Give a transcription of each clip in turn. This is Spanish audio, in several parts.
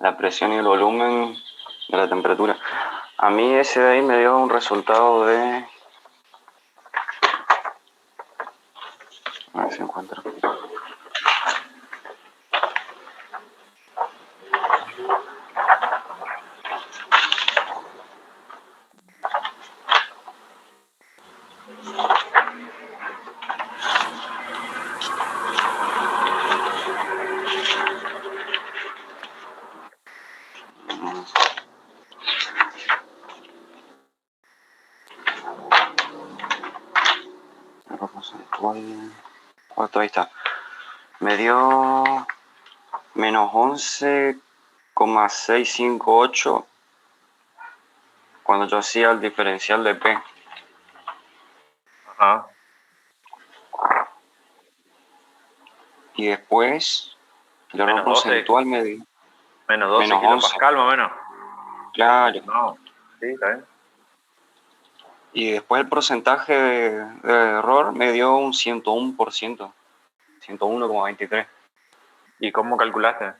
la presión y el volumen de la temperatura. A mí ese de ahí me dio un resultado de... A ver si encuentro. Ahí está. Me dio menos 11,658 cuando yo hacía el diferencial de P. Ajá. Y después el error Menos 12, porcentual me dio menos 12 menos 11. kilopascal más o menos. Claro. No, sí, está bien. Y después el porcentaje de error me dio un 101%, 101,23. ¿Y cómo calculaste?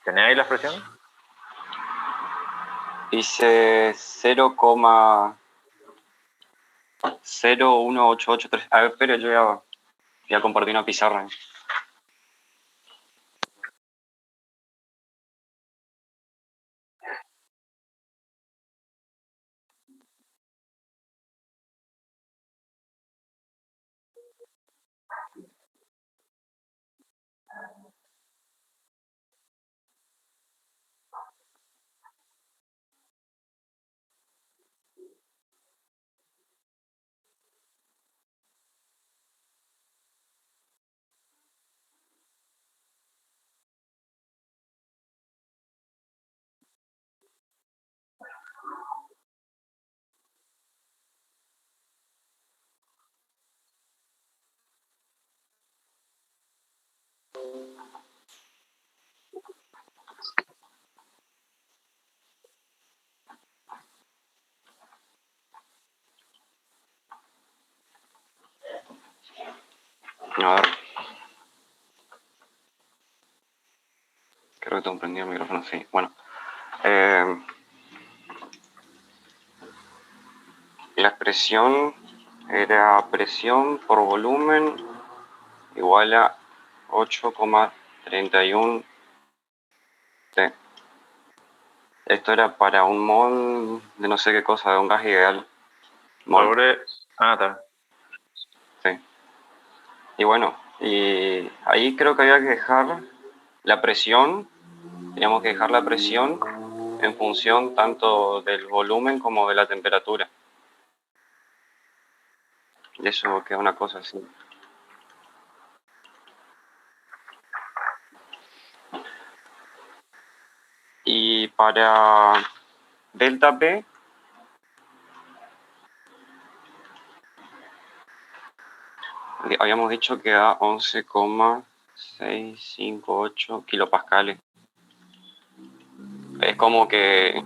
¿Tenés ahí la expresión? Hice 0,01883. A ver, espera, yo voy a compartir una pizarra. A ver. Creo que tengo prendido el micrófono, sí. Bueno. La expresión era presión por volumen igual a 8,31 T. Esto era para un mol de no sé qué cosa, de un gas ideal. Mol, Sobre... Ah, está. sí. Y bueno, y ahí creo que había que dejar la presión, teníamos que dejar la presión en función tanto del volumen como de la temperatura. Y eso queda una cosa así. Y para delta P, habíamos dicho que da 11,658 kilopascales. Es como que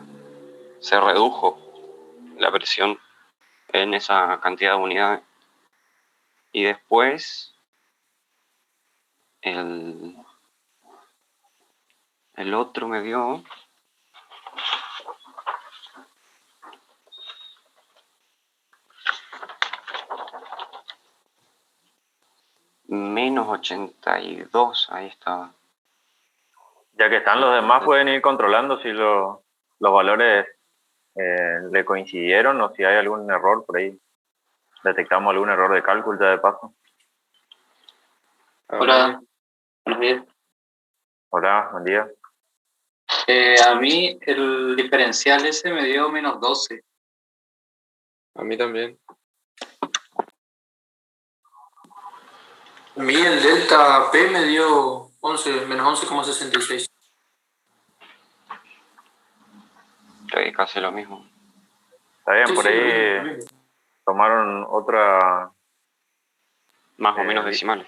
se redujo la presión en esa cantidad de unidades. Y después el otro me dio menos 82, ahí estaba. Ya que están los demás, pueden ir controlando si los valores le coincidieron o si hay algún error por ahí. Detectamos algún error de cálculo ya de paso. Hola, buenos días. Hola, buen día. A mí el diferencial ese me dio menos 12. A mí también. A mí el delta P me dio 11, menos 11,66. Sí, casi lo mismo. Está bien, Sí, por sí, lo ahí mismo, lo mismo. tomaron otra... Más o menos decimales.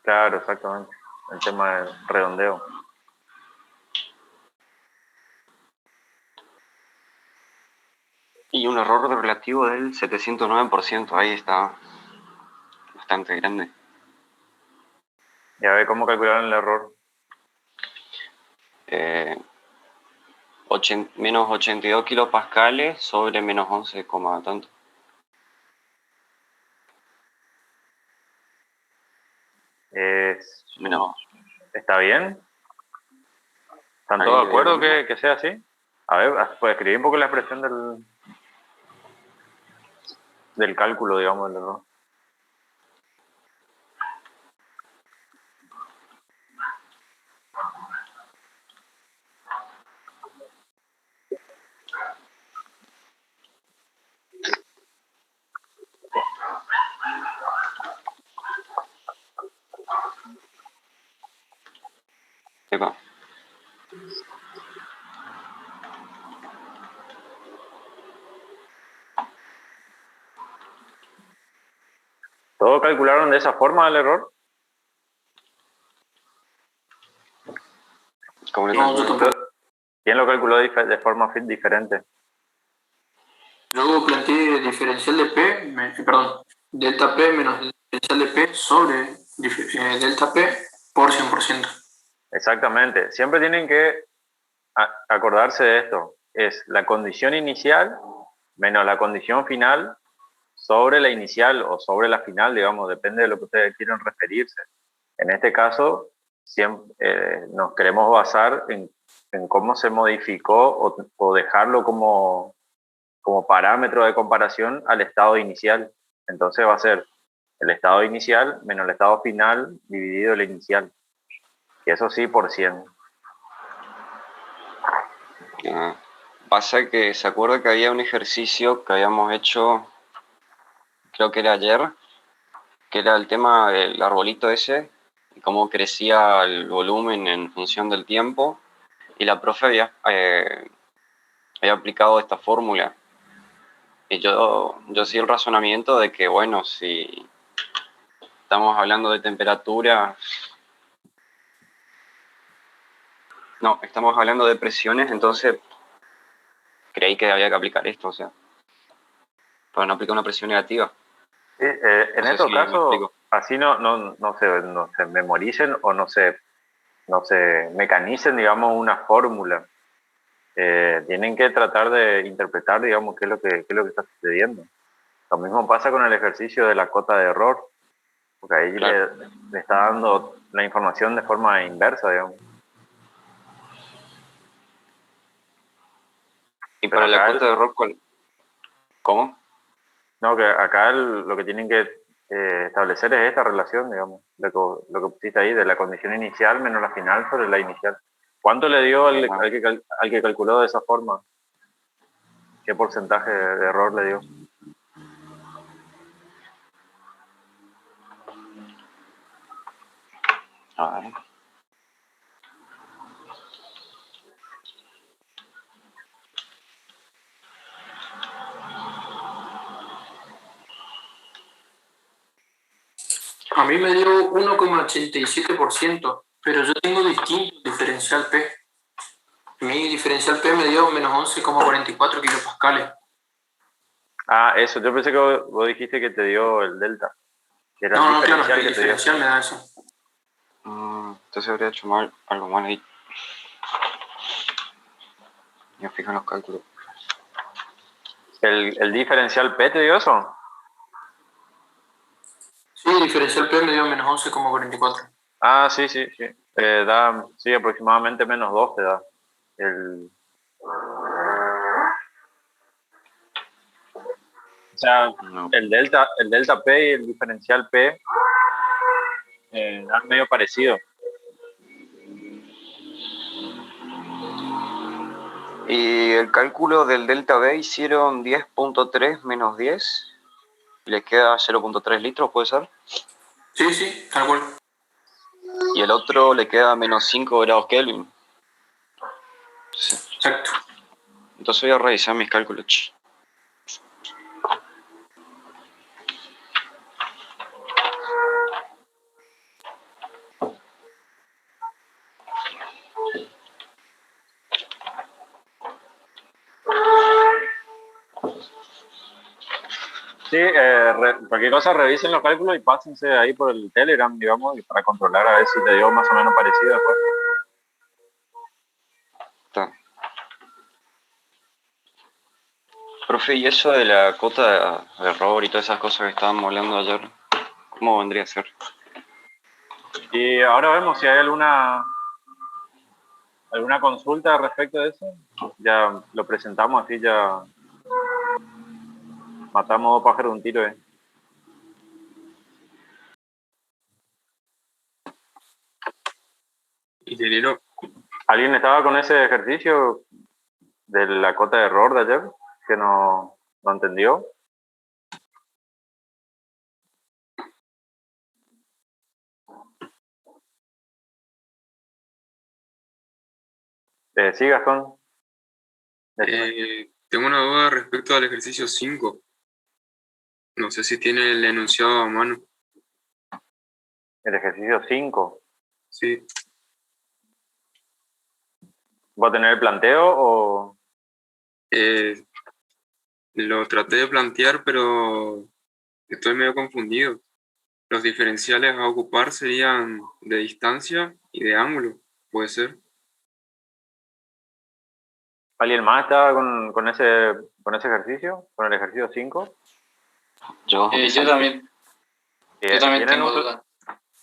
Claro, exactamente. El tema del redondeo. Y un error relativo del 709%, ahí está bastante grande. Ya ve cómo calcularon el error. menos 82 kilopascales sobre menos 11, tanto. Menos, ¿Está bien? ¿Están ahí todos de acuerdo veo. que sea así? A ver, pues escribí un poco la expresión del cálculo, digamos, del error. Epa. ¿Todos calcularon de esa forma el error? ¿Cómo le No, yo calculo? tampoco. ¿Quién lo calculó de forma diferente? Yo planteé diferencial de P, perdón, delta P menos diferencial de P sobre delta P por 100%. Exactamente. Siempre tienen que acordarse de esto. Es la condición inicial menos la condición final sobre la inicial o sobre la final, digamos, depende de lo que ustedes quieran referirse. En este caso, siempre, nos queremos basar en cómo se modificó o dejarlo como parámetro de comparación al estado inicial. Entonces va a ser el estado inicial menos el estado final dividido el inicial. Y eso sí por 100. Pasa que se acuerda que había un ejercicio que habíamos hecho, creo que era ayer, que era el tema del arbolito ese, y cómo crecía el volumen en función del tiempo, y la profe había aplicado esta fórmula. Y yo sí el razonamiento de que, bueno, si estamos hablando de temperatura, no, estamos hablando de presiones, entonces creí que había que aplicar esto, o sea, para no aplicar una presión negativa. Sí, en No sé estos si me casos, explico. así no se memoricen o no se mecanicen, digamos, una fórmula. Tienen que tratar de interpretar, digamos, qué es lo que está sucediendo. Lo mismo pasa con el ejercicio de la cota de error, porque ahí Claro. le está dando la información de forma inversa, digamos. Y Pero para la acá, cota de error, ¿cómo? no, que acá lo que tienen que establecer es esta relación, digamos, lo que pusiste ahí, de la condición inicial menos la final sobre la inicial. ¿Cuánto le dio al que calculó de esa forma? ¿Qué porcentaje de error le dio? A ver. A mí me dio 1,87%, pero yo tengo distinto diferencial P. Mi diferencial P me dio menos 11,44 kilopascales. Ah, eso, yo pensé que vos dijiste que te dio el delta, que era el No, claro, diferencial el que te dio. diferencial me da eso. Entonces habría hecho algo mal ahí. Me fijo en los cálculos. ¿El diferencial P te dio eso? Sí, el diferencial P me dio menos 11,44. Ah, sí, sí, sí. Sí, aproximadamente menos 2 te da. O sea, No. el delta P y el diferencial P dan medio parecido. Y el cálculo del delta B hicieron 10.3 menos 10. Y les queda 0.3 litros, ¿puede ser? Sí, sí, tal cual. Y el otro le queda menos 5 grados Kelvin. Sí. Exacto. Entonces voy a revisar mis cálculos. Sí, cualquier cosa revisen los cálculos y pásense ahí por el Telegram, digamos, y para controlar a ver si te dio más o menos parecido después. Está. Profe, y eso de la cota de error y todas esas cosas que estábamos hablando ayer, ¿cómo vendría a ser? Y ahora vemos si hay alguna consulta respecto de eso. Ya lo presentamos, así ya matamos dos pájaros de un tiro. Ingeniero, ¿Alguien estaba con ese ejercicio de la cota de error de ayer que no entendió? Sí, Gastón. Decime. tengo una duda respecto al ejercicio 5. No sé si tiene el enunciado a mano. El ejercicio 5. Sí, ¿Va a tener el planteo o...? lo traté de plantear, pero estoy medio confundido. Los diferenciales a ocupar serían de distancia y de ángulo, puede ser. ¿Alguien más estaba con ese ejercicio? ¿Con el ejercicio 5? Yo también ¿Tienen tengo duda.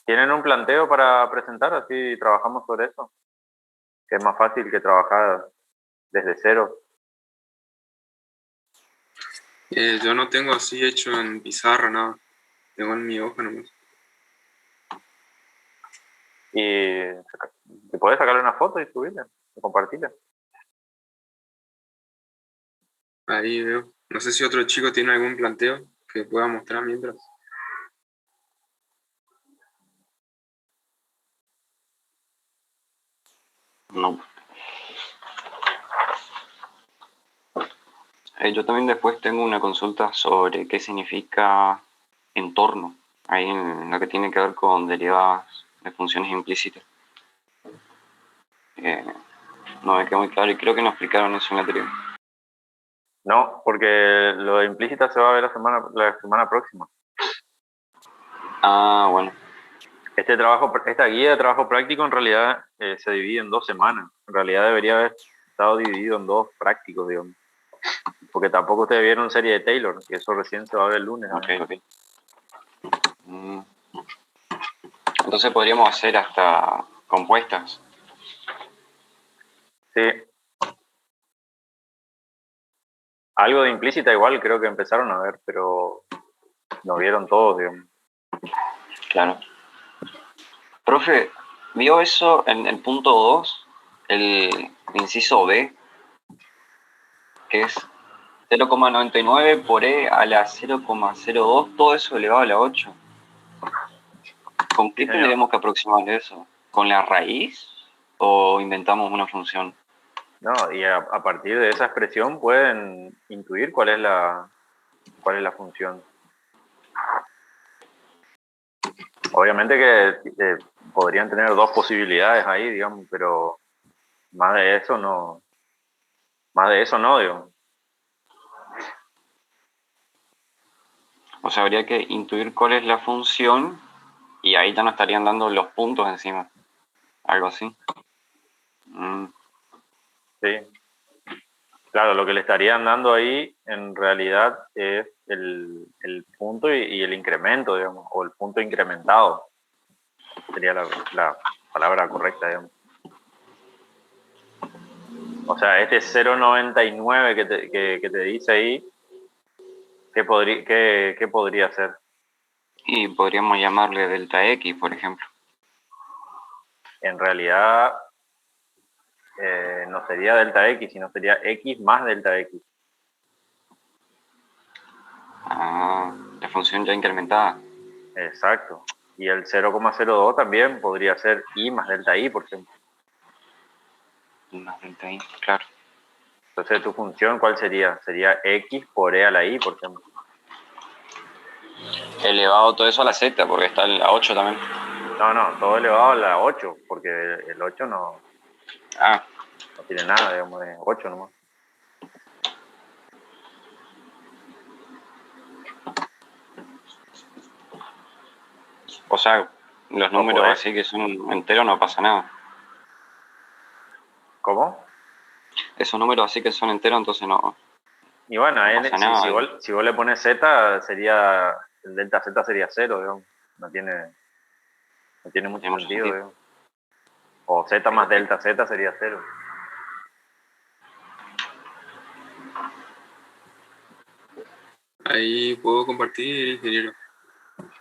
¿Tienen un planteo para presentar? Así trabajamos sobre eso. Que es más fácil que trabajar desde cero. Yo no tengo así hecho en pizarra, nada. Tengo en mi hoja nomás. Y te podés sacarle una foto y subirla, y compartirla. Ahí veo. No sé si otro chico tiene algún planteo que pueda mostrar mientras. No. Yo también después tengo una consulta sobre qué significa entorno, ahí en lo que tiene que ver con derivadas de funciones implícitas. No me quedó muy claro y creo que nos explicaron eso en la teoría. No, porque lo de implícita se va a ver la semana próxima. Ah, bueno. Esta guía de trabajo práctico en realidad se divide en 2 semanas. En realidad debería haber estado dividido en 2 prácticos, digamos. Porque tampoco ustedes vieron serie de Taylor, que eso recién se va a ver el lunes. ¿no? Ok. Entonces podríamos hacer hasta compuestas. Sí. Algo de implícita igual creo que empezaron a ver, pero no vieron todos, digamos. Claro. Profe, ¿vio eso en el punto 2, el inciso B, que es 0,99 por E a la 0,02, todo eso elevado a la 8? ¿Con qué Sí, señor. tendríamos que aproximar eso? ¿Con la raíz o inventamos una función? No, y a partir de esa expresión pueden intuir cuál es la función. Obviamente que podrían tener 2 posibilidades ahí, digamos, pero más de eso no, digamos. O sea, habría que intuir cuál es la función y ahí ya nos estarían dando los puntos encima. Algo así. Sí. Claro, lo que le estarían dando ahí en realidad es el punto y el incremento, digamos, o el punto incrementado. Sería la palabra correcta, digamos. O sea, este 0,99 que te dice ahí, ¿qué podría ser? Y podríamos llamarle delta X, por ejemplo. En realidad no sería delta X, sino sería X más delta X. Ah, la función ya incrementada. Exacto. Y el 0,02 también podría ser Y más delta Y, por ejemplo. Más delta Y, claro. Entonces, ¿tu función cuál sería? Sería X por E a la Y, por ejemplo. Elevado todo eso a la Z, porque está en la 8 también. No, todo elevado a la 8, porque el 8 no tiene nada, digamos, de 8 nomás. O sea, los números podés. así que son enteros no pasa nada. ¿Cómo? Esos números así que son enteros, entonces no Y bueno, ahí, pasa nada. si vos le pones Z, sería, el delta Z sería 0, digamos. No tiene mucho Tiene mucho sentido, sentido. digamos. O Z más delta Z sería 0. Ahí puedo compartir, ingeniero.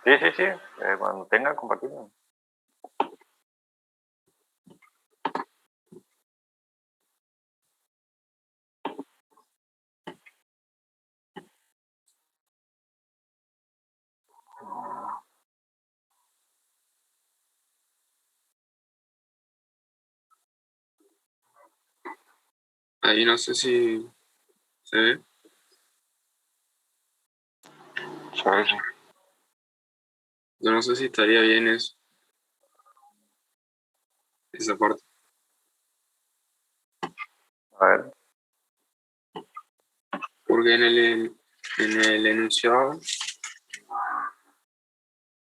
Sí. Cuando tenga, compartirlo. Ahí no sé si se ve. Sí. Yo no sé si estaría bien eso, esa parte. A ver. Porque en el enunciado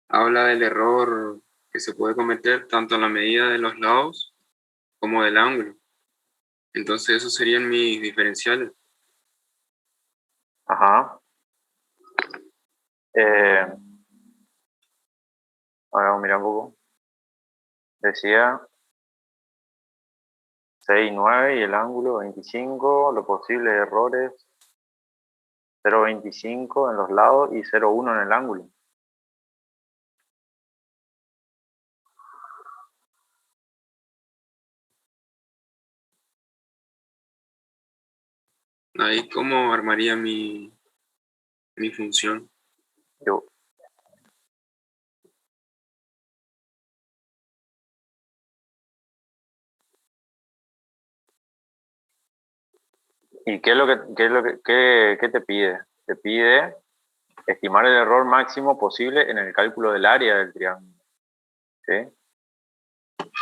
habla del error que se puede cometer tanto en la medida de los lados como del ángulo. Entonces esos serían mis diferenciales. Ajá. Ahora vamos a mirar un poco. Decía 6 y 9 y el ángulo 25, los posibles errores 0,25 en los lados y 0,1 en el ángulo. Ahí cómo armaría mi función. Yo- ¿Y qué es lo qué te pide? Te pide estimar el error máximo posible en el cálculo del área del triángulo. ¿Sí?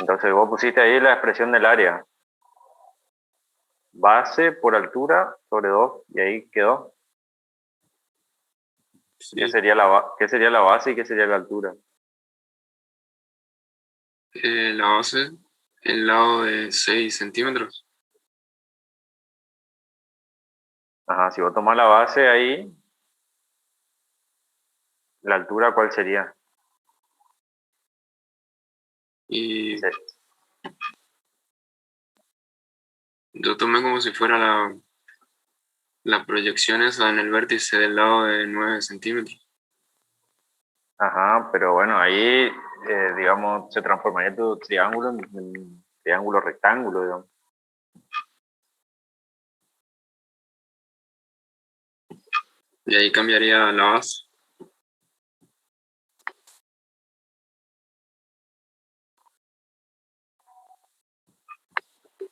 Entonces vos pusiste ahí la expresión del área. Base por altura sobre 2 y ahí quedó. Sí, ¿Qué sería qué sería la base y qué sería la altura? la base, el lado de 6 centímetros. Ajá, si vos tomás la base ahí, ¿la altura cuál sería? Y Sí. yo tomé como si fuera la proyección esa en el vértice del lado de 9 centímetros. Ajá, pero bueno, ahí, digamos, se transformaría tu triángulo en triángulo rectángulo, digamos. Y ahí cambiaría la base.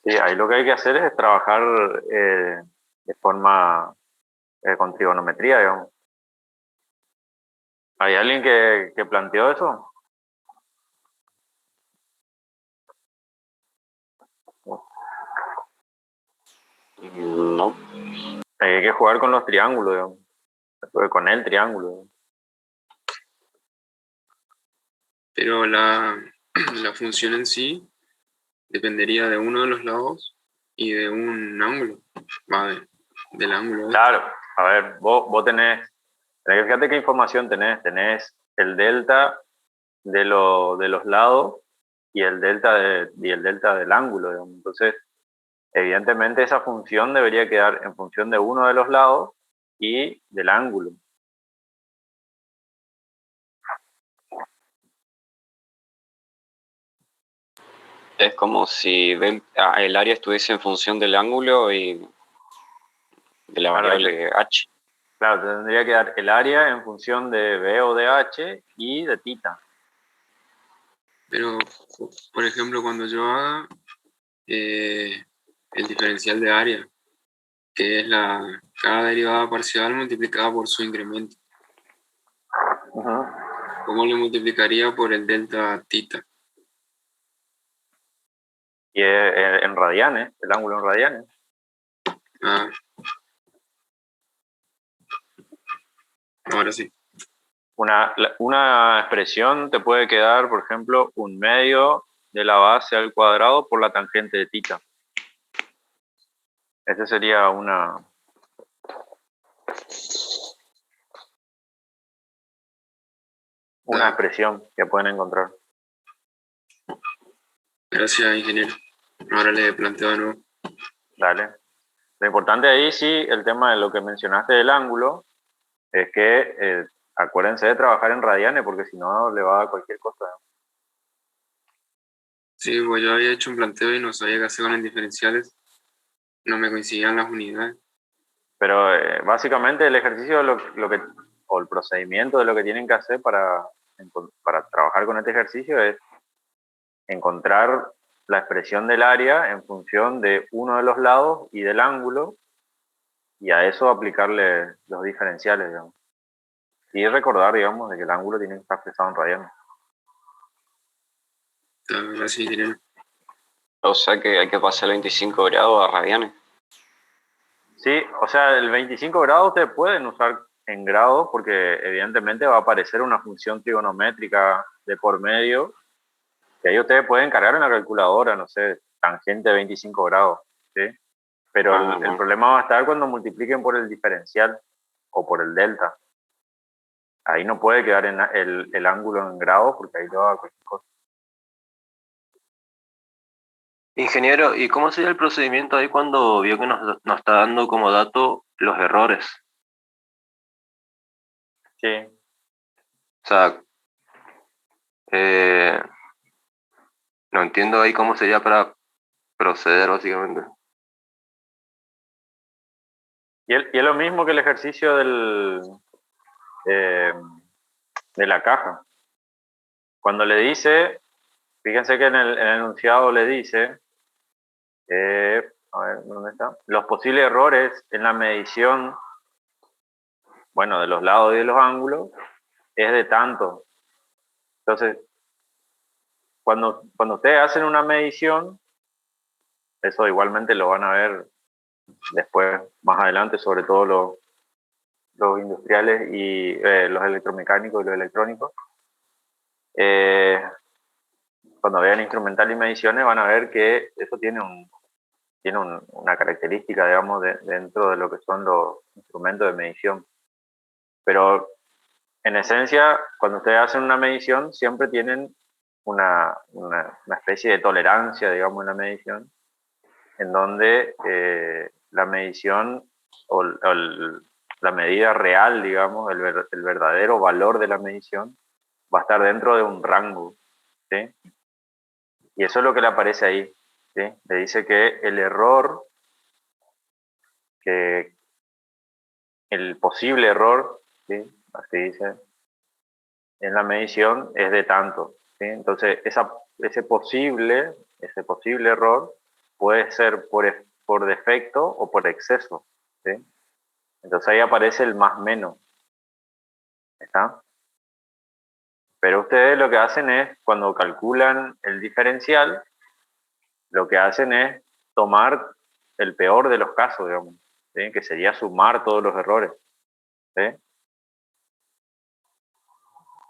Sí, ahí lo que hay que hacer es trabajar de forma con trigonometría, digamos. ¿Hay alguien que planteó eso? No. Hay que jugar con los triángulos, digamos. Con el triángulo, digamos. Pero la función en sí dependería de uno de los lados y de un ángulo. Va, del ángulo. Claro, a ver, vos fíjate qué información tenés el delta de los lados y el delta y el delta del ángulo, digamos. Entonces, evidentemente esa función debería quedar en función de uno de los lados y del ángulo. Es como si el área estuviese en función del ángulo y de la Claro, variable h. claro, te tendría que dar el área en función de B o de H y de tita. Pero, por ejemplo, cuando yo haga el diferencial de área, que es cada derivada parcial multiplicada por su incremento, Uh-huh. ¿cómo le multiplicaría por el delta tita? Y en radianes, el ángulo en radianes. Ah, ahora sí. Una expresión te puede quedar, por ejemplo, un medio de la base al cuadrado por la tangente de tita. Esa sería una expresión que pueden encontrar. Gracias, ingeniero. Ahora le planteo de nuevo. Dale. Lo importante ahí sí, el tema de lo que mencionaste del ángulo, es que acuérdense de trabajar en radianes, porque si no le va a dar cualquier cosa. Sí, pues yo había hecho un planteo y no sabía qué hacer con los diferenciales. No me coincidían las unidades. Pero básicamente el ejercicio, o el procedimiento de lo que tienen que hacer para trabajar con este ejercicio es encontrar la expresión del área en función de uno de los lados y del ángulo, y a eso aplicarle los diferenciales, digamos. Y recordar, digamos, de que el ángulo tiene que estar expresado en radianes. Gracias, ingeniero. O sea que hay que pasar 25 grados a radianes. Sí, o sea, el 25 grados ustedes pueden usar en grados porque evidentemente va a aparecer una función trigonométrica de por medio que ahí ustedes pueden cargar en la calculadora, no sé, tangente de 25 grados, ¿sí? Pero el Bueno. problema va a estar cuando multipliquen por el diferencial o por el delta. Ahí no puede quedar en el ángulo en grados porque ahí le va a dar cualquier cosa. Ingeniero, ¿y cómo sería el procedimiento ahí cuando vio que nos está dando como dato los errores? Sí, O sea, eh, no entiendo ahí cómo sería para proceder básicamente. y es lo mismo que el ejercicio eh, de la caja. Cuando le dice, fíjense que en el enunciado le dice, a ver, ¿dónde está? Los posibles errores en la medición, bueno, de los lados y de los ángulos, es de tanto. Entonces, cuando ustedes hacen una medición, eso igualmente lo van a ver después, más adelante, sobre todo los industriales y los electromecánicos y los electrónicos. Cuando vean instrumental y mediciones van a ver que eso tiene una característica, digamos, dentro de lo que son los instrumentos de medición. Pero en esencia, cuando ustedes hacen una medición, siempre tienen una especie de tolerancia, digamos, en la medición, en donde la medición la medida real, digamos, el verdadero valor de la medición va a estar dentro de un rango, ¿sí? Y eso es lo que le aparece ahí, ¿sí? Le dice que el error, que el posible error, ¿sí? Así dice, en la medición es de tanto, ¿sí? Entonces, ese posible error puede ser por defecto o por exceso, ¿sí? Entonces ahí aparece el más menos, ¿está? Pero ustedes lo que hacen es, cuando calculan el diferencial, lo que hacen es tomar el peor de los casos, digamos, ¿sí? Que sería sumar todos los errores, ¿sí?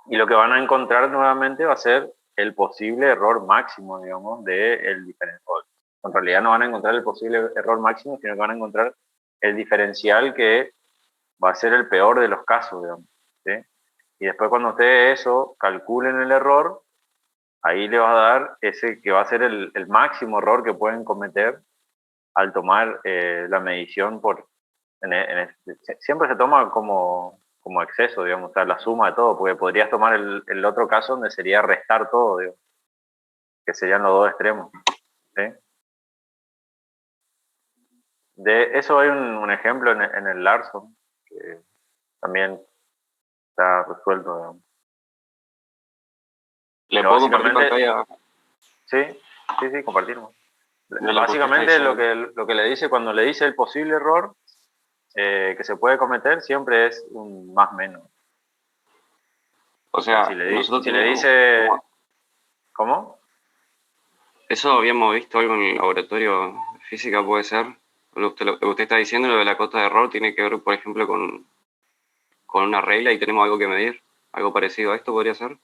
Y lo que van a encontrar nuevamente va a ser el posible error máximo, digamos, del diferencial. En realidad no van a encontrar el posible error máximo, sino que van a encontrar el diferencial que va a ser el peor de los casos, digamos, ¿sí? Y después cuando ustedes eso calculen el error, ahí le va a dar ese que va a ser el máximo error que pueden cometer al tomar la medición siempre se toma como exceso, digamos, o sea, la suma de todo, porque podrías tomar el otro caso donde sería restar todo, digamos, que serían los dos extremos, ¿sí? De eso hay un ejemplo en el Larson, que también está resuelto, digamos. ¿Le Pero puedo compartir básicamente, pantalla? sí, compartimos. Dale, porque está Básicamente diciendo. lo que le dice, cuando le dice el posible error que se puede cometer, siempre es un más menos. O sea, Si nosotros le teníamos. dice, ¿cómo? Eso habíamos visto algo en el laboratorio de física, puede ser. Lo que usted está diciendo, lo de la cota de error, tiene que ver, por ejemplo, con una regla y tenemos algo que medir. Algo parecido a esto podría ser.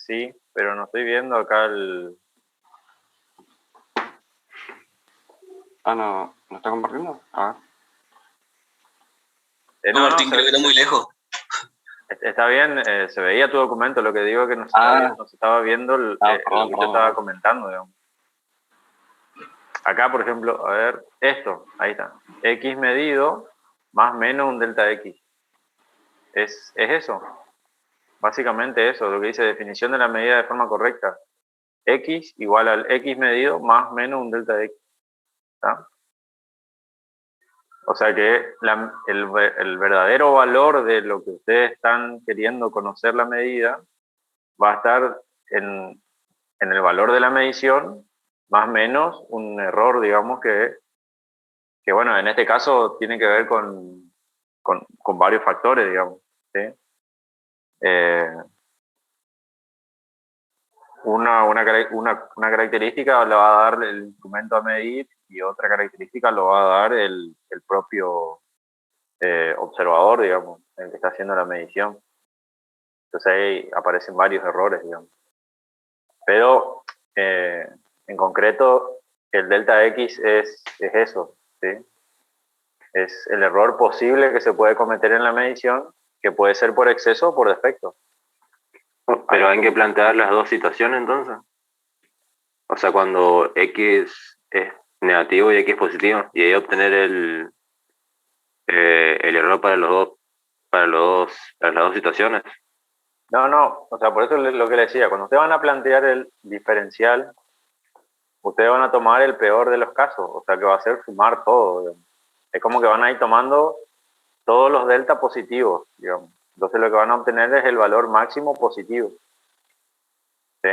Sí, pero no estoy viendo acá Ah, no, ¿no está compartiendo? A ver. no, Martín, creo que está muy lejos. Está bien, se veía tu documento, lo que digo es que no se estaba viendo lo que yo estaba comentando, digamos. Acá, por ejemplo, a ver, esto, ahí está. X medido más menos un delta X. Es eso. Básicamente eso, lo que dice definición de la medida de forma correcta. X igual al X medido más menos un delta X. ¿Está? O sea que el verdadero valor de lo que ustedes están queriendo conocer la medida va a estar en el valor de la medición más menos un error, digamos, que bueno, en este caso tiene que ver con varios factores, digamos. ¿Sí? Una característica la va a dar el instrumento a medir y otra característica lo va a dar el propio observador, digamos, el que está haciendo la medición. Entonces ahí aparecen varios errores, digamos. Pero en concreto, el delta X es eso, ¿sí? Es el error posible que se puede cometer en la medición, que puede ser por exceso o por defecto. Pero hay que plantear las dos situaciones entonces. O sea, cuando X es negativo y X es positivo, y ahí obtener el error para las dos situaciones. No, o sea, por eso lo que le decía, cuando ustedes van a plantear el diferencial, ustedes van a tomar el peor de los casos, o sea, que va a ser sumar todo, digamos. Es como que van a ir tomando todos los delta positivos, digamos. Entonces lo que van a obtener es el valor máximo positivo. ¿Sí?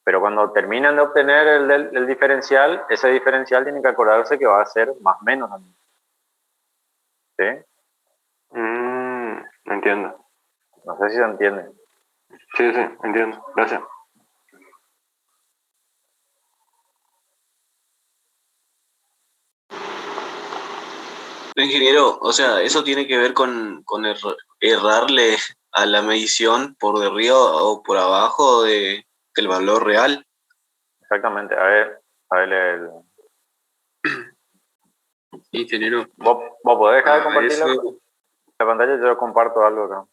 Pero cuando terminan de obtener el diferencial, ese diferencial tiene que acordarse que va a ser más menos también. ¿Sí? Entiendo. No sé si se entiende. Sí, entiendo. Gracias. Ingeniero, o sea, eso tiene que ver con errarle a la medición por de arriba o por abajo del valor real. Exactamente. A ver Ingeniero, ¿Vos podés dejar de compartir eso, la pantalla? Yo comparto algo acá.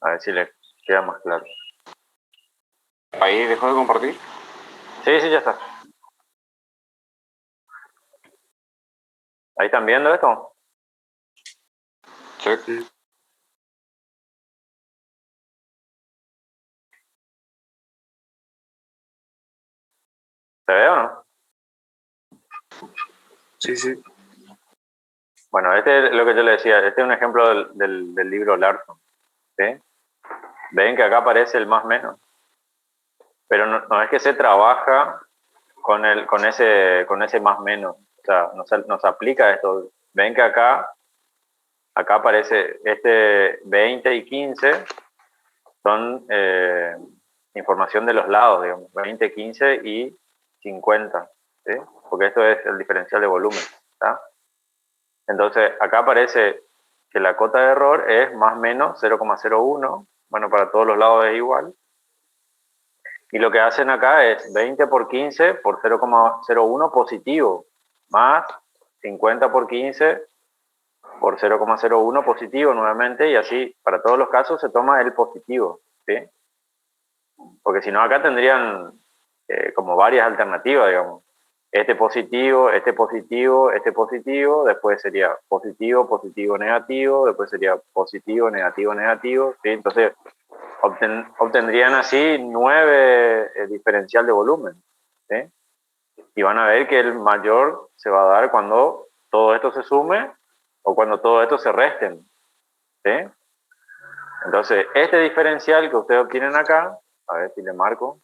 A ver si les queda más claro. ¿Ahí dejó de compartir? Sí, ya está. ¿Ahí están viendo esto? Sí. ¿Se ve o no? sí. Bueno, este es lo que yo le decía. Este es un ejemplo del libro Larson. ¿Sí? Ven que acá aparece el más menos. Pero no es que se trabaja con ese más menos. O sea, nos aplica esto. Ven que acá aparece este 20 y 15 son información de los lados, digamos, 20, 15 y 50, ¿sí? Porque esto es el diferencial de volumen, ¿tá? Entonces, acá aparece que la cota de error es más o menos 0,01, bueno, para todos los lados es igual, y lo que hacen acá es 20 por 15 por 0,01 positivo, más 50 por 15 por 0,01 positivo nuevamente, y así para todos los casos se toma el positivo, ¿sí? Porque si no acá tendrían como varias alternativas, digamos. Este positivo, este positivo, este positivo, después sería positivo, positivo, negativo, después sería positivo, negativo, negativo, ¿sí? Entonces obtendrían así 9 diferencial de volumen, ¿sí? Y van a ver que el mayor se va a dar cuando todo esto se sume o cuando todo esto se resten, ¿sí? Entonces, este diferencial que ustedes obtienen acá, a ver si le marco,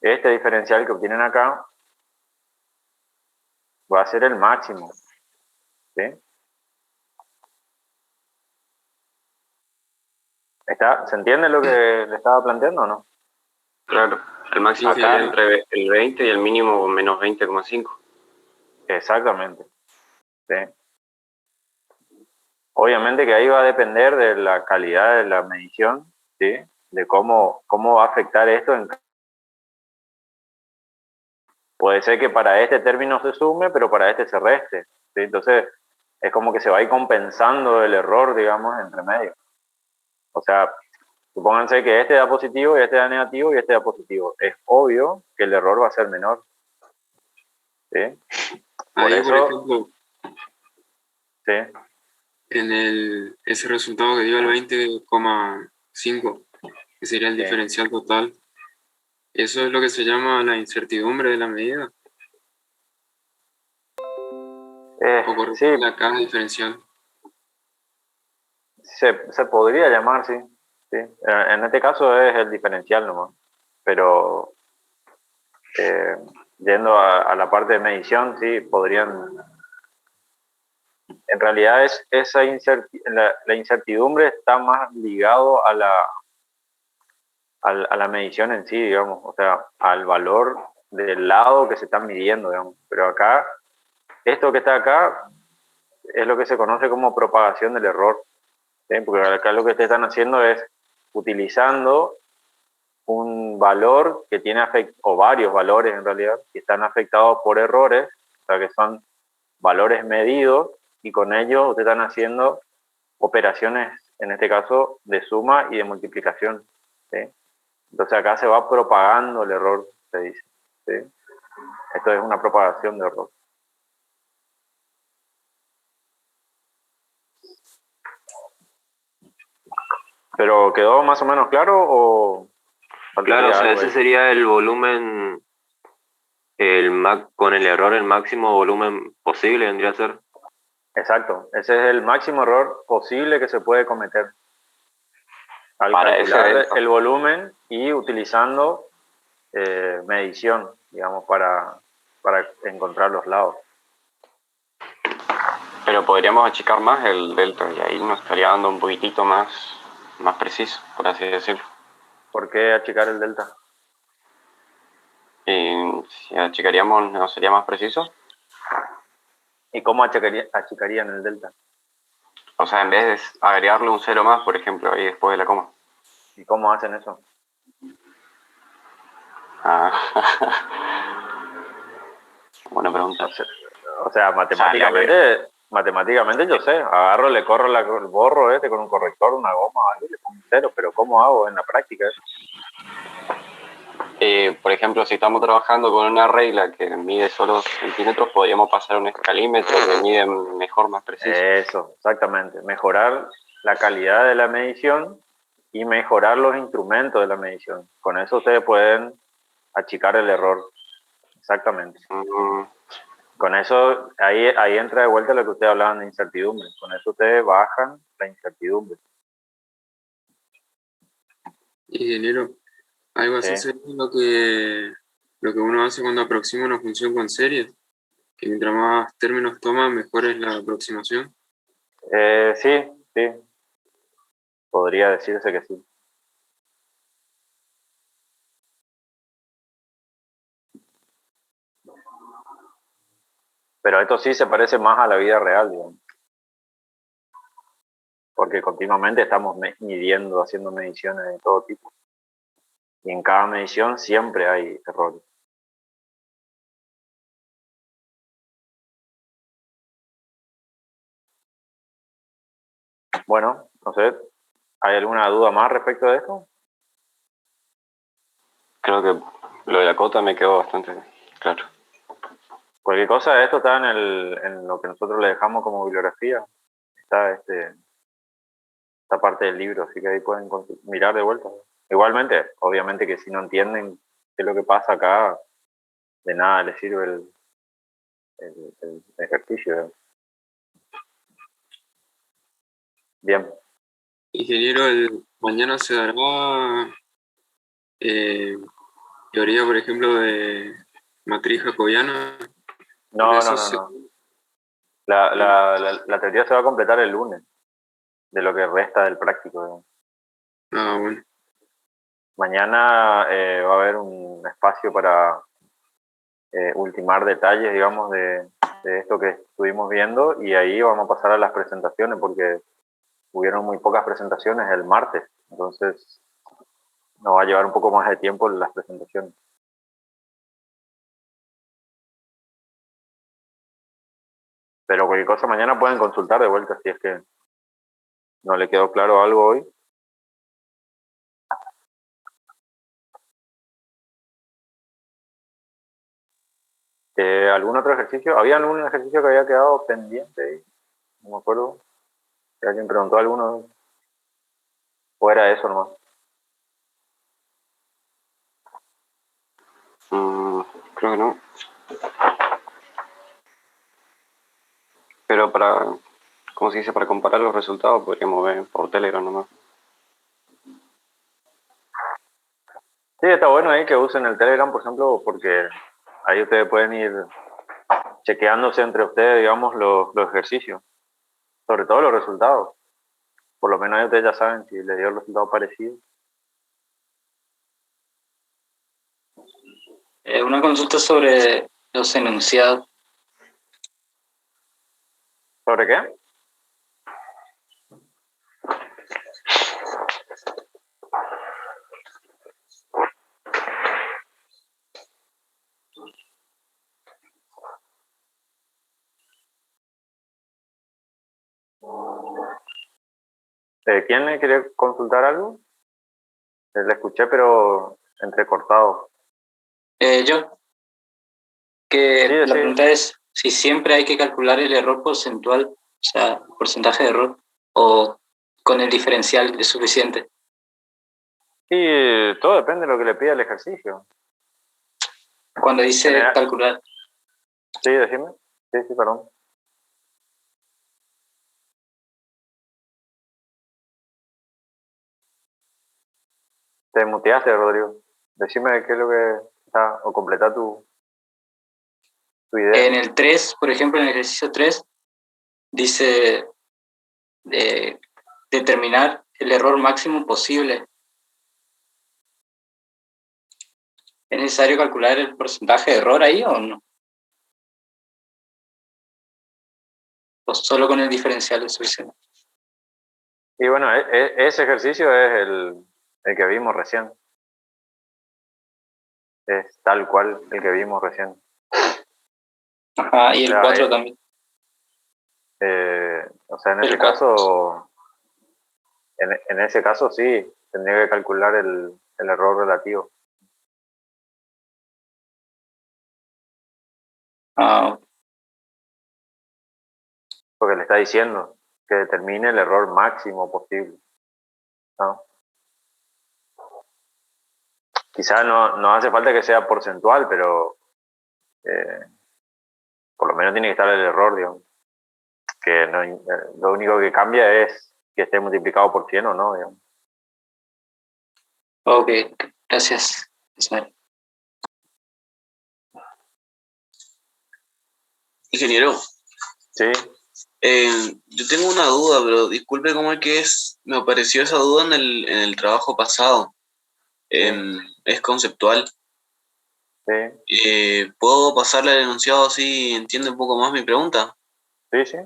este diferencial que obtienen acá va a ser el máximo, ¿sí? ¿Se entiende lo que le estaba planteando o no? Claro, el máximo Sí, está entre el 20 y el mínimo menos 20,5. Exactamente, ¿sí? Obviamente que ahí va a depender de la calidad de la medición, ¿sí? De cómo va a afectar esto. Puede ser que para este término se sume, pero para este se reste, ¿sí? Entonces, es como que se va a ir compensando el error, digamos, entre medio. O sea, supónganse que este da positivo y este da negativo y este da positivo. Es obvio que el error va a ser menor. ¿Sí? Por Ahí, por eso, ejemplo, sí, en ese resultado que dio el 20,5, que sería el Sí. diferencial total, eso es lo que se llama la incertidumbre de la medida, o sí, corresponde a cada diferencial. se podría llamar, sí. Sí. En este caso es el diferencial nomás. Pero yendo a la parte de medición, sí, podrían. En realidad la incertidumbre está más ligado a la medición en sí, digamos, o sea, al valor del lado que se está midiendo, digamos. Pero acá, esto que está acá es lo que se conoce como propagación del error, ¿sí? Porque acá lo que ustedes están haciendo es utilizando un valor que tiene o varios valores en realidad, que están afectados por errores, o sea, que son valores medidos, y con ellos ustedes están haciendo operaciones, en este caso, de suma y de multiplicación, ¿sí? Entonces acá se va propagando el error, se dice, ¿sí? Esto es una propagación de error. ¿Pero quedó más o menos claro o Claro, faltaría o sea, algo ese ahí? sería el volumen, con el error, el máximo volumen posible vendría a ser. Exacto, ese es el máximo error posible que se puede cometer al Para ese calcular delta. el volumen y utilizando medición, digamos, para encontrar los lados. Pero podríamos achicar más el delta y ahí nos estaría dando un poquitito más preciso, por así decirlo. ¿Por qué achicar el delta? Y si achicaríamos, ¿no sería más preciso? ¿Y cómo achicarían el delta? O sea, en vez de agregarle un cero más, por ejemplo, ahí después de la coma. ¿Y cómo hacen eso? Ah. Buena pregunta. O sea, matemáticamente yo sé, agarro, le corro el borro con un corrector, una goma, algo, y le pongo un cero, pero ¿cómo hago en la práctica eso? Por ejemplo, si estamos trabajando con una regla que mide solo centímetros, podríamos pasar a un escalímetro que mide mejor, más preciso. Eso, exactamente. Mejorar la calidad de la medición y mejorar los instrumentos de la medición. Con eso ustedes pueden achicar el error. Exactamente. Con eso, ahí entra de vuelta lo que ustedes hablaban de incertidumbre. Con eso ustedes bajan la incertidumbre. Ingeniero, algo así ¿Sí? sería lo que uno hace cuando aproxima una función con series, que mientras más términos toma, mejor es la aproximación. Sí, sí. Podría decirse que sí. Pero esto sí se parece más a la vida real, digamos. Porque continuamente estamos midiendo, haciendo mediciones de todo tipo. Y en cada medición siempre hay errores. Bueno, no sé, ¿hay alguna duda más respecto de esto? Creo que lo de la cota me quedó bastante claro. Cualquier cosa, esto está en lo que nosotros le dejamos como bibliografía. Está esta parte del libro, así que ahí pueden mirar de vuelta. Igualmente, obviamente que si no entienden qué es lo que pasa acá, de nada les sirve el ejercicio. Bien. Ingeniero, mañana se dará teoría, por ejemplo, de matriz jacobiana. Porque No, no, eso no, se... no. La teoría se va a completar el lunes, de lo que resta del práctico, digamos. Ah, bueno. Mañana va a haber un espacio para ultimar detalles, digamos, de esto que estuvimos viendo, y ahí vamos a pasar a las presentaciones, porque hubieron muy pocas presentaciones el martes, entonces nos va a llevar un poco más de tiempo las presentaciones. Pero cualquier cosa mañana pueden consultar de vuelta si es que no le quedó claro algo hoy. ¿Algún otro ejercicio? ¿Había algún ejercicio que había quedado pendiente ahí? No me acuerdo. Si alguien preguntó alguno. ¿O era eso nomás? Creo que no. Pero ¿cómo se dice? Para comparar los resultados podríamos ver por Telegram nomás. Sí, está bueno ahí que usen el Telegram, por ejemplo, porque ahí ustedes pueden ir chequeándose entre ustedes, digamos, los ejercicios. Sobre todo los resultados. Por lo menos ahí ustedes ya saben si les dio el resultado parecido. Una consulta sobre los enunciados. ¿Sobre qué? ¿Quién le quiere consultar algo? Le escuché, pero entrecortado. Yo, que Sí, la sí. pregunta es si siempre hay que calcular el error porcentual, o sea, el porcentaje de error, o con el diferencial es suficiente. Y todo depende de lo que le pida el ejercicio. Cuando dice General- calcular, Sí, decime. Sí, perdón. Te muteaste, Rodrigo. Decime qué es lo que está, o completa tu idea. en el 3, por ejemplo, en el ejercicio 3, dice determinar el error máximo posible. ¿Es necesario calcular el porcentaje de error ahí o no? ¿O solo con el diferencial es suficiente? Y bueno, ese ejercicio es el que vimos recién. Es tal cual el que vimos recién. Ajá, y el O sea, 4 también. O sea, en El ese 4. caso, en ese caso sí, tendría que calcular el error relativo. Ah, Porque le está diciendo que determine el error máximo posible, ¿no? Quizás no hace falta que sea porcentual, pero por lo menos tiene que estar el error, digamos. Que lo único que cambia es que esté multiplicado por 100 o no, digamos. ok, gracias, Ismael. Ingeniero, Sí, yo tengo una duda, pero disculpe cómo es que es. Me apareció esa duda en el trabajo pasado. Es conceptual. sí, ¿Puedo pasarle al enunciado así entiende un poco más mi pregunta? sí, sí.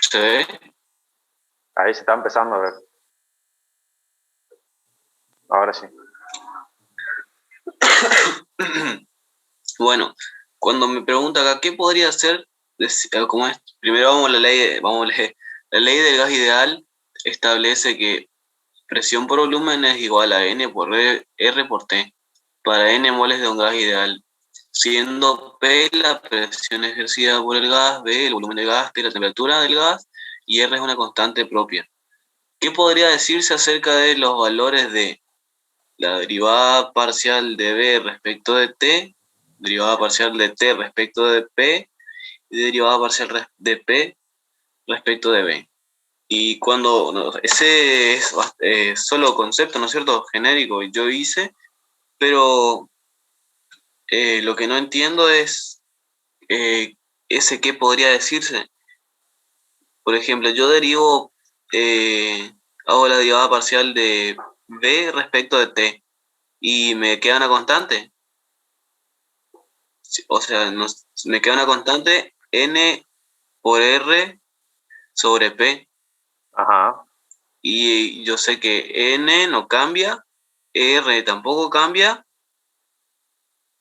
¿Se ve? Ahí se está empezando a ver. Ahora sí. Bueno, cuando me pregunta acá, ¿qué podría hacer? ¿Cómo es? Primero vamos a la ley, vamos a leer. La ley del gas ideal establece que presión por volumen es igual a N por R por T para N moles de un gas ideal, siendo P la presión ejercida por el gas, B el volumen del gas, T la temperatura del gas y R es una constante propia. ¿Qué podría decirse acerca de los valores de la derivada parcial de B respecto de T, derivada parcial de T respecto de P y derivada parcial de P respecto de B? Y cuando ese es solo concepto, ¿no es cierto? Genérico, yo hice, pero lo que no entiendo es ese qué podría decirse. Por ejemplo, yo derivo, hago la derivada parcial de B respecto de T y me queda una constante. O sea, me queda una constante N por R sobre P. Ajá. Y yo sé que N no cambia R tampoco cambia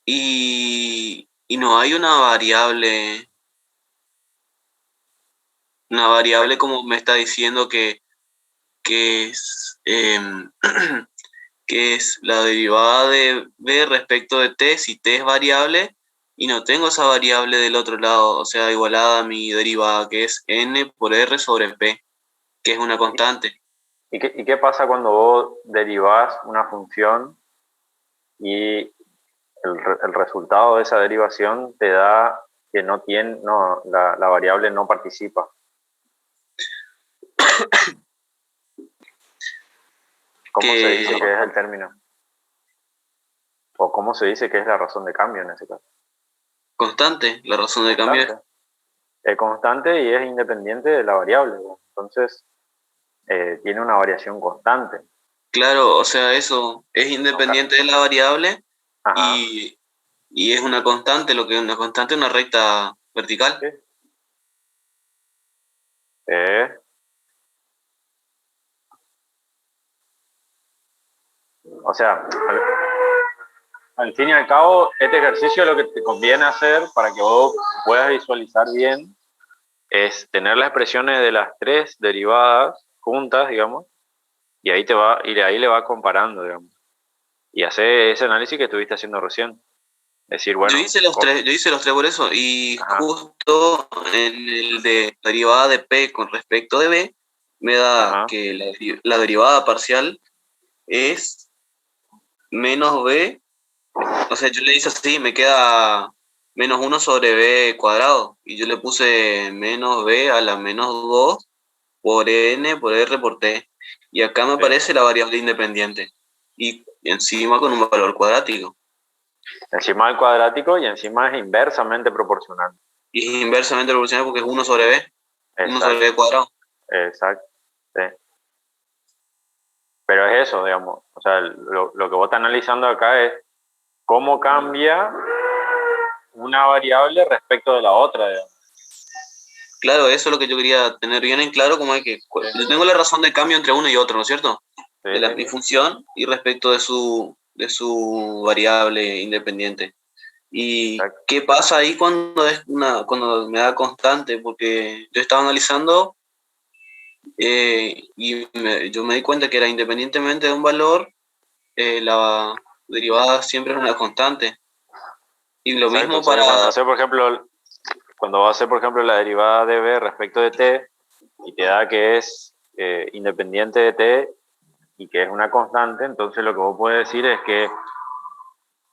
y no hay una variable como me está diciendo que es, que es la derivada de b respecto de t, si t es variable, y no tengo esa variable del otro lado, o sea, igualada a mi derivada, que es n por r sobre p, que es una constante. ¿Y qué pasa cuando vos derivás una función y el resultado de esa derivación te da que la variable no participa? ¿Cómo se dice que es el término? ¿O cómo se dice que es la razón de cambio en ese caso? Constante, la razón de cambio es constante y es independiente de la variable. Entonces, tiene una variación constante. Claro, o sea, eso es independiente de la variable Ajá. y es una constante, lo que es una constante, una recta vertical. Sí. O sea, al fin y al cabo, este ejercicio lo que te conviene hacer para que vos puedas visualizar bien es tener las expresiones de las tres derivadas juntas, digamos, y ahí de ahí le vas comparando, digamos. Y hacer ese análisis que estuviste haciendo recién. Es decir, bueno. Yo hice los tres por eso, y justo en el de derivada de P con respecto de B, me da que la derivada parcial es menos B, o sea, yo le hice así, me queda menos 1 sobre B cuadrado, y yo le puse menos B a la menos 2 por N por R por T, y acá me aparece la variable independiente, y encima con un valor cuadrático. Encima del cuadrático y encima es inversamente proporcional. Y es inversamente proporcional porque es 1 sobre B. Exacto. 1 sobre B cuadrado. Exacto. Sí. Pero es eso, digamos. O sea, lo que vos estás analizando acá es cómo cambia una variable respecto de la otra, digamos. Claro, eso es lo que yo quería tener bien en claro, como es que yo tengo la razón de cambio entre uno y otro, ¿no es cierto? Sí, de mi función y respecto de su variable independiente. ¿Y qué pasa ahí cuando me da constante? Porque yo estaba analizando y yo me di cuenta que era independientemente de un valor, la derivada siempre es una constante. Y lo mismo para... Cuando va a hacer, por ejemplo, la derivada de b respecto de t y te da que es independiente de t y que es una constante, entonces lo que vos puedes decir es que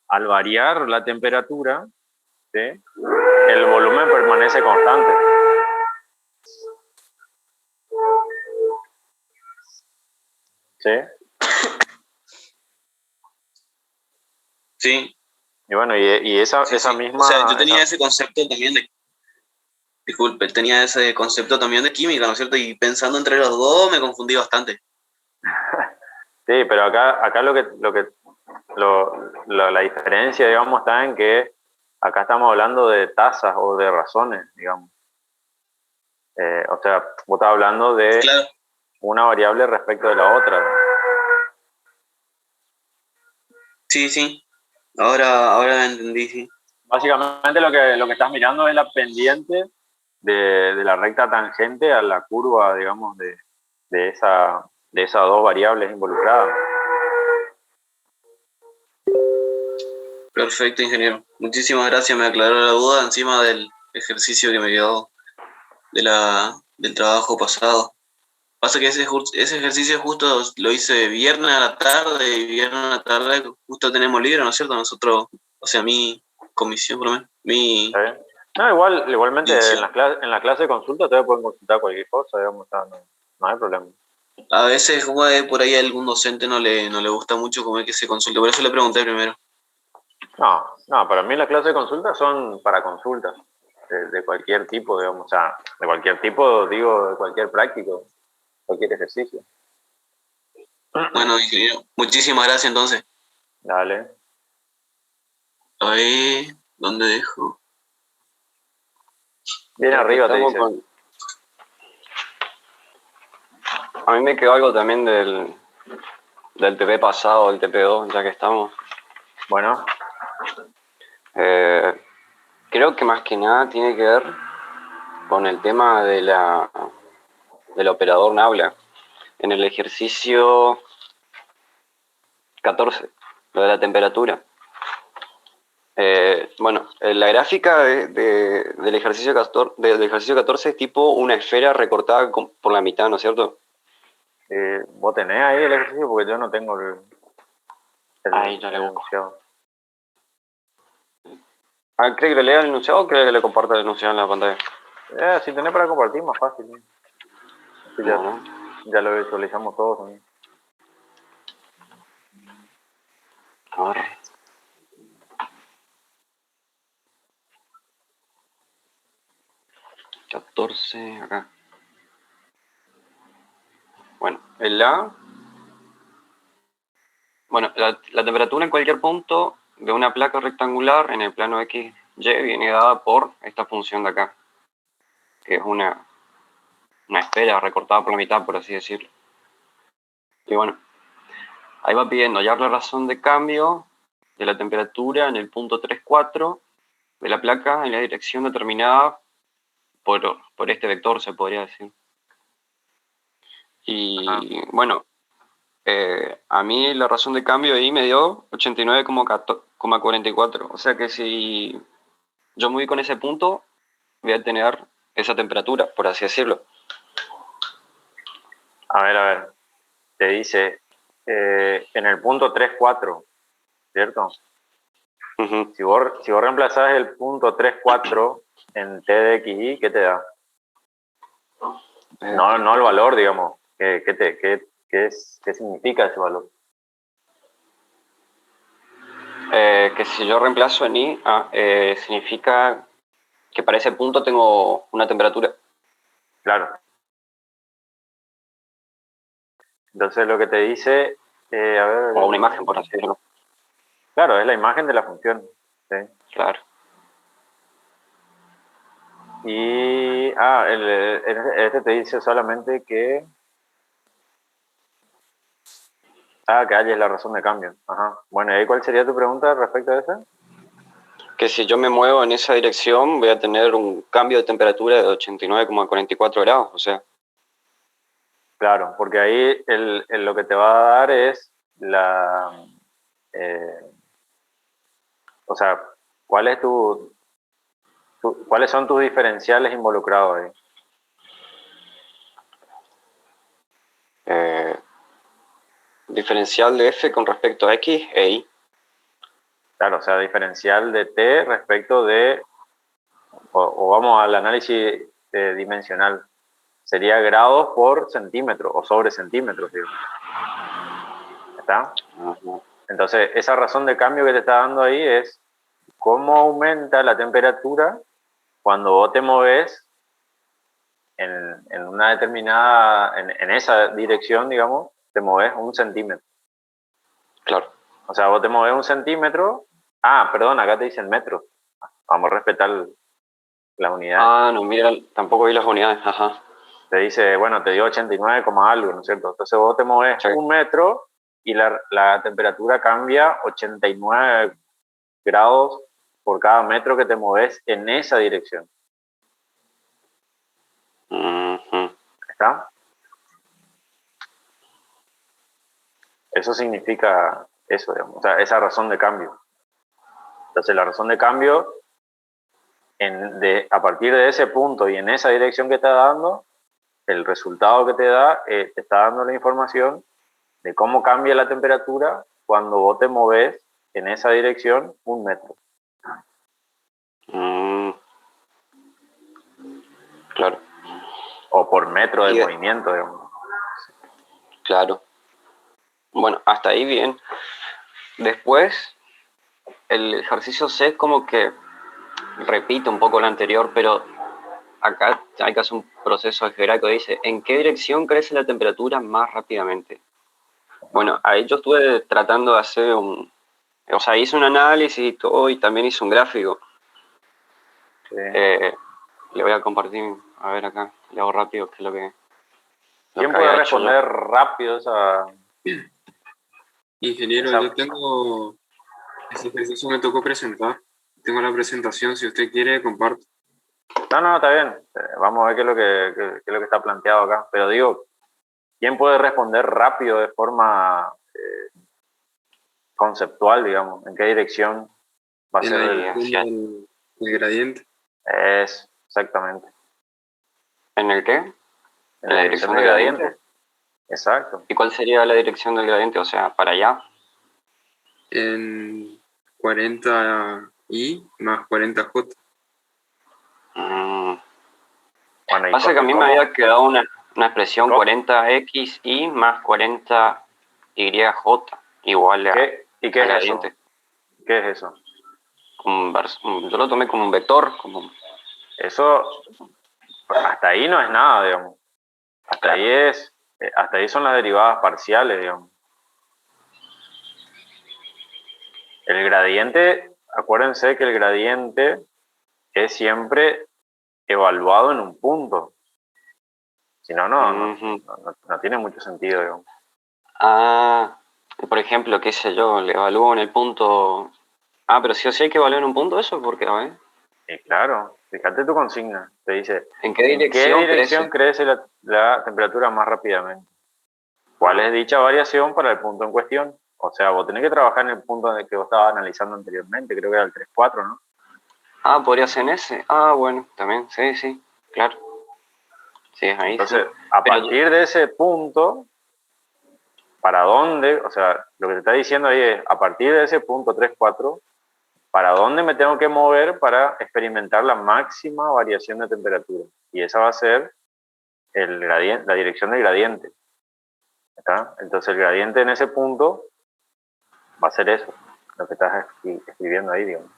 al variar la temperatura, ¿sí?, el volumen permanece constante. ¿Sí? Sí. Y bueno, y esa misma... O sea, yo tenía ese concepto también tenía ese concepto también de química, ¿no es cierto? Y pensando entre los dos me confundí bastante. Sí, pero acá la diferencia, digamos, está en que acá estamos hablando de tasas o de razones, digamos. O sea, vos estás hablando de una variable respecto de la otra. Sí, sí. Ahora entendí, sí. Básicamente lo que estás mirando es la pendiente de la recta tangente a la curva, digamos, de esas dos variables involucradas. Perfecto, ingeniero. Muchísimas gracias, me aclaró la duda encima del ejercicio que me quedó del trabajo pasado. Pasa que ese ejercicio justo lo hice viernes a la tarde, y viernes a la tarde justo tenemos libre, ¿no es cierto? Nosotros, o sea, mi comisión, por lo menos, No, igualmente en la clase de consulta te pueden consultar cualquier cosa, digamos, no hay problema. A veces, como por ahí a algún docente no le gusta mucho como es que se consulte, por eso le pregunté primero. No, para mí las clases de consulta son para consultas, de cualquier tipo, digamos, o sea, de cualquier tipo, digo, de cualquier práctico, cualquier ejercicio. Bueno, ingeniero, muchísimas gracias entonces. Dale. A ver, ¿dónde dejo? Bien arriba te dice. A mí me quedó algo también del TP pasado, del TP2, ya que estamos. Bueno, Creo que más que nada tiene que ver con el tema del operador Naula. En el ejercicio 14, lo de la temperatura. La gráfica del ejercicio 14 es tipo una esfera recortada por la mitad, ¿no es cierto? vos tenés ahí el ejercicio porque yo no tengo Ahí ya le el busco. enunciado. ¿Cree que le lea el enunciado o cree que le comparta el enunciado en la pantalla? Si tenés para compartir, más fácil. ¿No? Así Bueno, ya lo visualizamos todos también. a ver. ...14 acá. Bueno, la temperatura en cualquier punto de una placa rectangular en el plano XY viene dada por esta función de acá, que es una esfera recortada por la mitad, por así decirlo. Y bueno, ahí va pidiendo hallar la razón de cambio de la temperatura en el punto 3,4 de la placa en la dirección determinada por este vector, se podría decir. Y bueno, a mí la razón de cambio ahí me dio 89,44. O sea que si yo me voy con ese punto, voy a tener esa temperatura, por así decirlo. A ver. Te dice en el punto 3,4, ¿cierto? Uh-huh. Si vos reemplazás el punto 3,4 en T de XY, ¿qué te da? No el valor, digamos. ¿Qué significa ese valor? Que si yo reemplazo en I, significa que para ese punto tengo una temperatura. Claro. Entonces lo que te dice... O una imagen, por así decirlo. Claro, es la imagen de la función. ¿Sí? Claro. Y... este te dice solamente que... que halles la razón de cambio. Ajá. Bueno, ¿y cuál sería tu pregunta respecto a eso? Que si yo me muevo en esa dirección voy a tener un cambio de temperatura de 89,44 grados, o sea. Claro, porque ahí lo que te va a dar es o sea, ¿cuáles son tus diferenciales involucrados ahí? Diferencial de F con respecto a X e Y. Claro, o sea, diferencial de T respecto de, o vamos al análisis dimensional, sería grados por centímetro o sobre centímetros, digo. ¿Está? Uh-huh. Entonces, esa razón de cambio que te está dando ahí es cómo aumenta la temperatura cuando vos te moves en una determinada, en esa dirección, digamos, te moves 1 centímetro. Claro. O sea, vos te moves 1 centímetro. Perdón, acá te dicen metros. Vamos a respetar las unidades. No, mira, tampoco vi las unidades, ajá. Te dice, bueno, te dio 89, algo, ¿no es cierto? Entonces vos te mueves 1 metro y la temperatura cambia 89 grados por cada metro que te mueves en esa dirección. Uh-huh. ¿Está? Eso significa eso, digamos, o sea, esa razón de cambio. Entonces la razón de cambio, a partir de ese punto y en esa dirección que está dando, el resultado que te da, te está dando la información de cómo cambia la temperatura cuando vos te moves en esa dirección 1 metro. Claro. O por metro de movimiento, digamos. Claro. Bueno, hasta ahí bien. Después, el ejercicio C es como que repite un poco lo anterior, pero acá hay que hacer un proceso algebraico. Dice, ¿en qué dirección crece la temperatura más rápidamente? Bueno, ahí yo estuve tratando de hacer hice un análisis y todo, y también hice un gráfico. Sí. Le voy a compartir, a ver acá, le hago rápido, que es lo que... ¿Quién puede responder rápido esa? Ingeniero, Esa- yo tengo, ese ejercicio me tocó presentar. Tengo la presentación, si usted quiere, comparto. No, está bien. Vamos a ver qué es lo qué es lo que está planteado acá. Pero digo, ¿quién puede responder rápido de forma conceptual, digamos? ¿En qué dirección va a En ser la Y dirección hacia, del gradiente. Es exactamente. ¿en el qué? En ¿En la la dirección dirección del del gradiente? gradiente. Exacto. ¿Y cuál sería la dirección del gradiente? O sea, para allá. En 40i más 40j. Mm, Bueno, Pasa que a y mí me cómo? había quedado una expresión ¿Cómo? 40xy más 40yj igual ¿Y qué al es eso? gradiente. ¿Qué es eso? Yo lo tomé como un vector, como, Eso, hasta ahí no es nada, digamos. claro. Hasta ahí son las derivadas parciales, digamos. El gradiente, acuérdense que el gradiente es siempre evaluado en un punto. Si no, Ujú. no tiene mucho sentido, digamos. Ah, por ejemplo, qué sé yo, le evalúo en el punto. Ah, pero sí o sí hay que evaluar en un punto eso, porque, a ver, Y claro, fíjate tu consigna. Te dice, ¿en qué ¿en qué dirección dirección crece? crece la temperatura más rápidamente? ¿Cuál Ah, es dicha variación para el punto en cuestión? O sea, vos tenés que trabajar en el punto en el que vos estabas analizando anteriormente, creo que era el 3,4, ¿no? podría ser en ese. Ah, bueno, también, sí, sí, claro. Sí, es ahí, sí. Entonces, a Pero, partir de ese punto, ¿para dónde? O sea, lo que te está diciendo ahí es, a partir de ese punto 3,4, ¿para dónde me tengo que mover para experimentar la máxima variación de temperatura? Y esa va a ser el gradiente, la dirección del gradiente. ¿Está? Entonces, el gradiente en ese punto va a ser eso, lo que estás escribiendo ahí, digamos.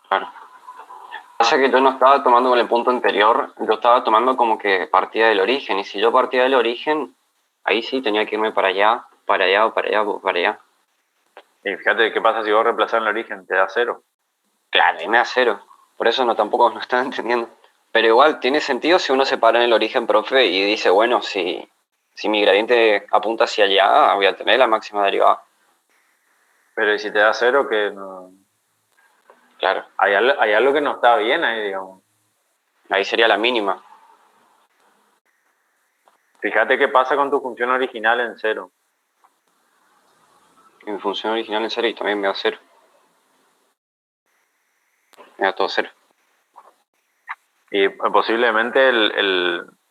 claro. Pasa que yo no estaba tomando con el punto anterior, yo estaba tomando como que partía del origen, y si yo partía del origen, ahí sí tenía que irme para allá, para allá, o para allá, o para allá. Y fíjate qué pasa si vos reemplazás el origen, te da 0. Claro, ahí me da cero. Por eso no tampoco no estaba entendiendo. Pero igual, tiene sentido si uno se para en el origen, profe, y dice, bueno, si mi gradiente apunta hacia allá, voy a tener la máxima derivada. Pero ¿y si te da 0, que no? Claro, Hay algo que no está bien ahí, digamos. ahí sería la mínima. Fíjate qué pasa con tu función original en 0. Y mi función original en cero y también me da cero. Me da todo cero. Y posiblemente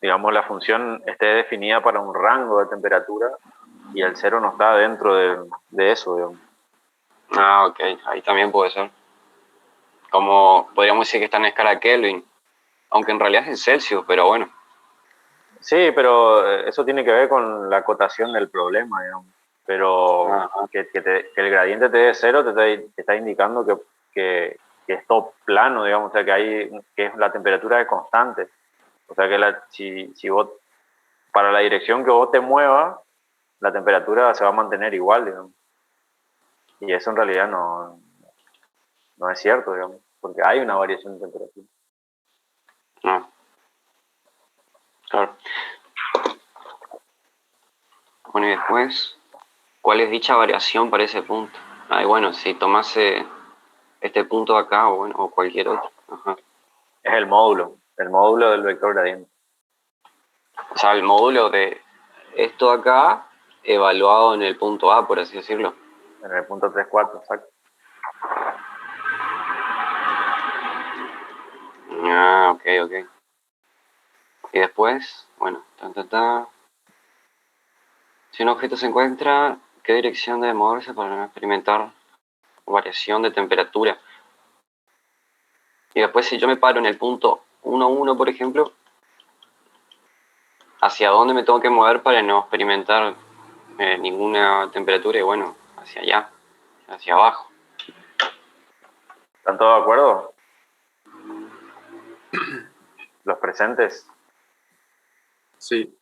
digamos, la función esté definida para un rango de temperatura y el 0 no está dentro de eso, digamos. Ah, ok, ahí también puede ser. Como podríamos decir que está en escala Kelvin, aunque en realidad es en Celsius, pero bueno. Sí, pero eso tiene que ver con la acotación del problema, digamos. Pero Ajá, que el gradiente te dé 0 te está indicando que es todo plano, digamos, o sea, que la temperatura es constante. O sea, que si vos, para la dirección que vos te muevas, la temperatura se va a mantener igual, digamos. Y eso en realidad no es cierto, digamos, porque hay una variación de temperatura. no, claro. Bueno, y después, ¿cuál es dicha variación para ese punto? Ah, y bueno, si tomase este punto acá o, bueno, o cualquier otro. Ajá. Es el módulo del vector gradiente. O sea, el módulo de esto acá evaluado en el punto A, por así decirlo. En el punto 3,4, exacto. Ah, ok, ok. Y después, bueno, Si un objeto se encuentra, ¿qué dirección debe moverse para no experimentar variación de temperatura? Y después, si yo me paro en el punto 1,1, por ejemplo, ¿hacia dónde me tengo que mover para no experimentar ninguna temperatura? Y bueno, hacia allá, hacia abajo. ¿Están todos de acuerdo? Los presentes. Sí.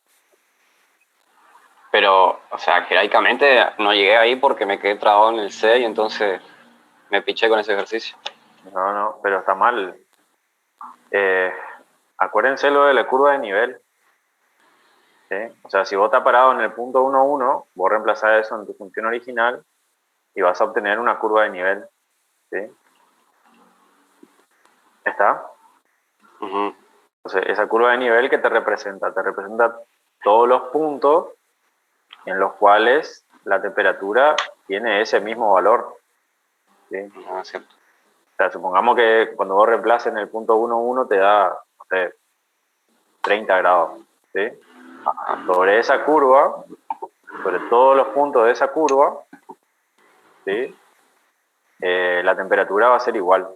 Pero, o sea, jerárquicamente no llegué ahí porque me quedé trabado en el C y entonces me piché con ese ejercicio. No, pero está mal. Eh, Acuérdense lo de la curva de nivel. ¿sí? O sea, si vos estás parado en el punto 1, 1, vos reemplazás eso en tu función original y vas a obtener una curva de nivel. ¿Sí? ¿Está? Ujú. Entonces, esa curva de nivel que te representa todos los puntos en los cuales la temperatura tiene ese mismo valor. ¿Sí? Ah, cierto. O sea, supongamos que cuando vos reemplaces en el punto 1, 1 te da, no sé, 30 grados. ¿Sí? Sobre esa curva, sobre todos los puntos de esa curva, ¿sí? La temperatura va a ser igual.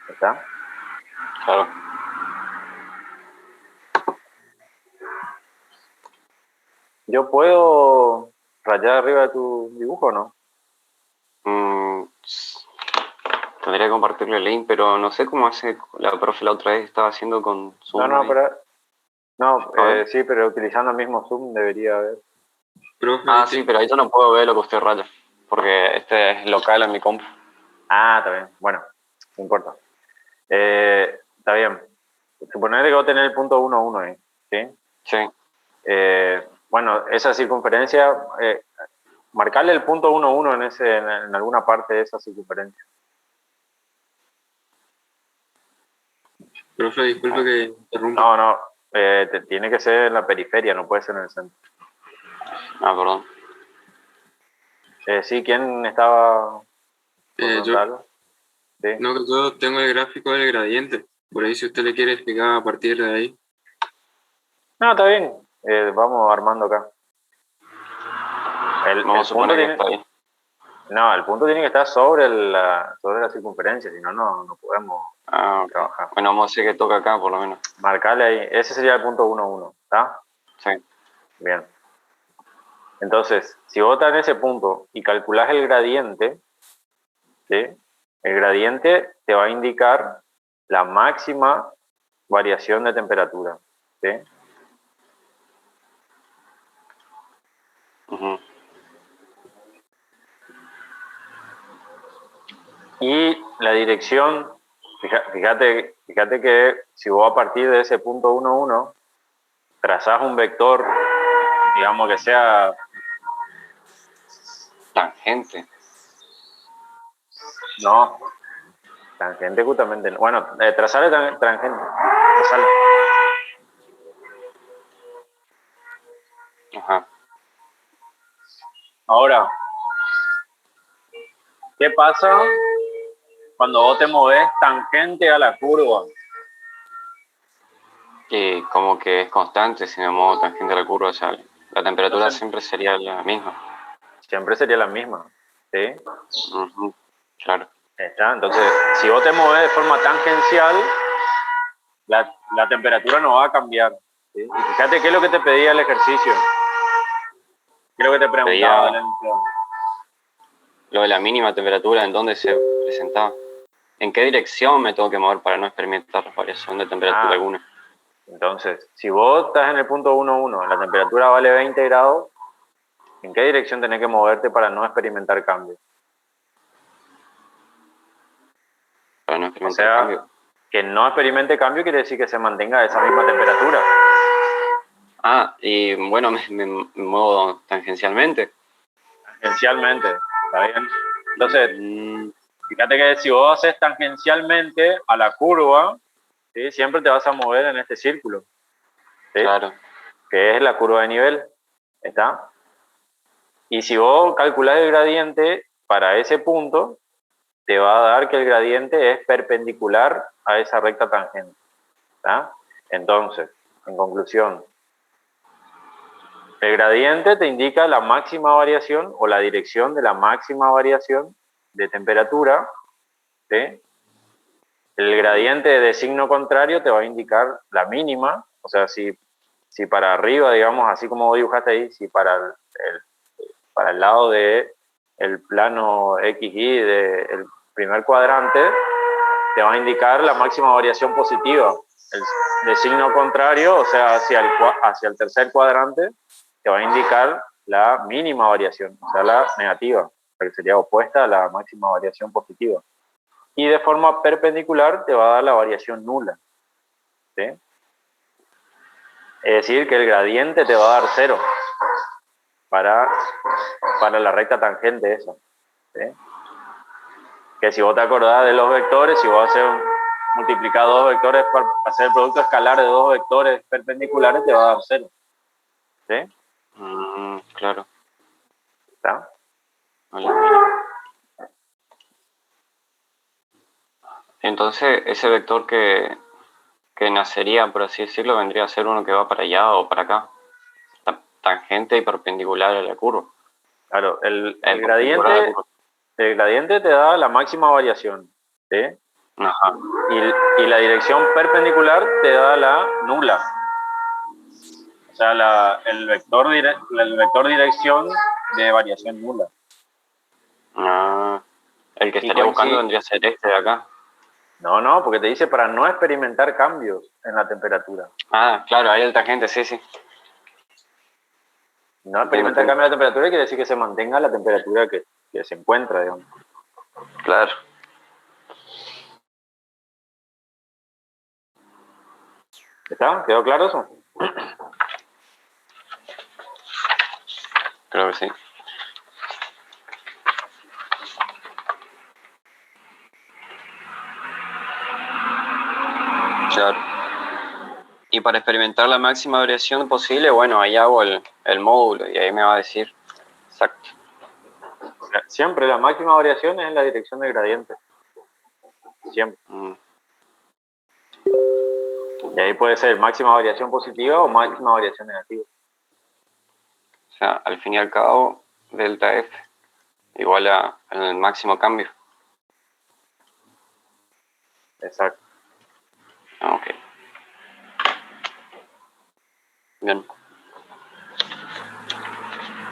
¿Está? Claro. ¿Yo puedo rayar arriba de tu dibujo o no? Tendría que compartirle el link, pero no sé cómo hace la profe la otra vez estaba haciendo con Zoom. No, ahí. A ver. sí, pero utilizando el mismo Zoom debería haber. Profe, Ah, ahí sí, pero ahí yo no puedo ver lo que usted raya, porque este es local en mi compu. Ah, está bien. Bueno, no importa. Está bien. Suponer que vos tenés el punto 1, 1 ahí, ¿sí? Sí. Bueno, esa circunferencia, marcarle el punto 1, 1 en alguna parte de esa circunferencia. profe, disculpe que interrumpa. No, tiene que ser en la periferia, no puede ser en el centro. Ah, perdón. Sí, ¿quién estaba por Yo, preguntarlo? Sí. no, que yo tengo el gráfico del gradiente. Por ahí, si usted le quiere explicar a partir de ahí. No, está bien. Vamos armando acá. Vamos a suponer que está ahí. No, el punto tiene que estar sobre la circunferencia, si no, no podemos Ah, ok. trabajar. Bueno, vamos a decir que toca acá, por lo menos. Marcarle ahí. Ese sería el punto 1, 1, ¿está? Sí. Bien. Entonces, si vos estás en ese punto y calculás el gradiente, ¿sí? El gradiente te va a indicar la máxima variación de temperatura, ¿sí? Ujú. Y la dirección, fíjate que si vos a partir de ese punto 1, 1 trazás un vector, digamos que sea Tangente. no, tangente justamente no. Bueno, trazarle tangente. Trazarle. Ajá. Ahora, ¿qué pasa cuando vos te movés tangente a la curva? Y como que es constante, si me muevo tangente a la curva, o sea, la temperatura Entonces, siempre sería la misma. siempre sería la misma, ¿sí? Ujú. Claro. ¿Está? Entonces, si vos te mueves de forma tangencial, la temperatura no va a cambiar, ¿sí? Y fíjate qué es lo que te pedía el ejercicio. ¿Qué es lo que te preguntaba? Veía lo de la mínima temperatura, en dónde se presentaba. ¿En qué dirección me tengo que mover para no experimentar variación de temperatura Ah, alguna? entonces, si vos estás en el punto 1, 1, la temperatura vale 20 grados, ¿en qué dirección tenés que moverte para no experimentar cambios? Para no O experimentar sea, cambio. que no experimente cambio quiere decir que se mantenga a esa misma temperatura. Ah, y bueno, me muevo tangencialmente. Tangencialmente, ¿está bien? Entonces, Mm, fíjate que si vos haces tangencialmente a la curva, ¿sí? Siempre te vas a mover en este círculo, ¿sí? claro. Que es la curva de nivel, ¿está? Y si vos calculás el gradiente para ese punto, te va a dar que el gradiente es perpendicular a esa recta tangente, ¿está? Entonces, en conclusión, el gradiente te indica la máxima variación o la dirección de la máxima variación de temperatura, ¿sí? El gradiente de signo contrario te va a indicar la mínima, o sea, si para arriba, digamos, así como vos dibujaste ahí, si para el lado de el plano XY del primer cuadrante, te va a indicar la máxima variación positiva. De signo contrario, o sea, hacia el tercer cuadrante, te va a indicar la mínima variación, o sea, la negativa, que sería opuesta a la máxima variación positiva. Y de forma perpendicular te va a dar la variación nula, ¿sí? Es decir, que el gradiente te va a dar 0 para la recta tangente esa. ¿Sí? Que si vos te acordás de los vectores, si vos multiplicar dos vectores para hacer el producto escalar de dos vectores perpendiculares, te va a dar 0. ¿Sí? Claro. ¿Está? A la mínima. Entonces, ese vector que nacería, por así decirlo, vendría a ser uno que va para allá o para acá. Tangente y perpendicular a la curva. Claro, el Perpendicular a la curva. gradiente te da la máxima variación. ¿Sí? Ajá. Y la dirección perpendicular te da la nula. O sea, el vector dirección de variación nula. El que estaría buscando vendría a ser este de acá. No, porque te dice para no experimentar cambios en la temperatura. Claro, ahí el tangente, sí. No experimentar cambios en la temperatura quiere decir que se mantenga la temperatura que se encuentra, digamos. Claro. ¿Está? ¿Quedó claro eso? Creo que sí. Claro. Y para experimentar la máxima variación posible, bueno, ahí hago el módulo y ahí me va a decir exacto. Siempre la máxima variación es en la dirección del gradiente. Siempre. Y ahí puede ser máxima variación positiva o máxima variación negativa. O sea, al fin y al cabo, delta F igual al máximo cambio. Exacto. Ok. Bien.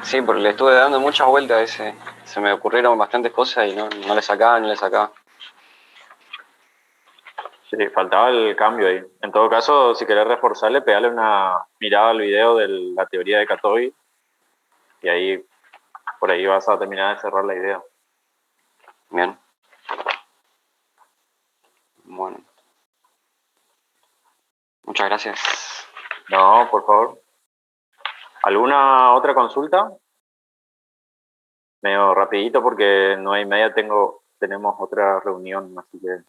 Sí, porque le estuve dando muchas vueltas a ese. Se me ocurrieron bastantes cosas y no le sacaba. Sí, faltaba el cambio ahí. En todo caso, si querés reforzarle, pegale una mirada al video de la teoría de Katowi y ahí, por ahí vas a terminar de cerrar la idea. Bien. Bueno. Muchas gracias. No, por favor. ¿Alguna otra consulta? Medio rapidito porque 9:30 tenemos otra reunión, así que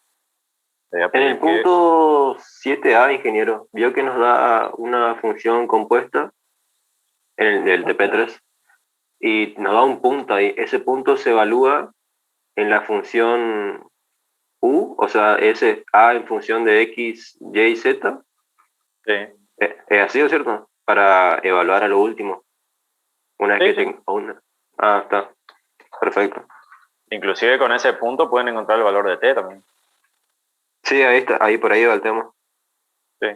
te voy a En pedir el punto 7a, ingeniero, vio que nos da una función compuesta en el TP3 y nos da un punto ahí. Ese punto se evalúa en la función U, o sea, ese A en función de X, Y y Z. Sí. ¿Es así, o cierto? Para evaluar a lo último. Una vez que tenga una. Está. Perfecto. Inclusive con ese punto pueden encontrar el valor de T también. Sí, ahí está, ahí por ahí va el tema. Sí.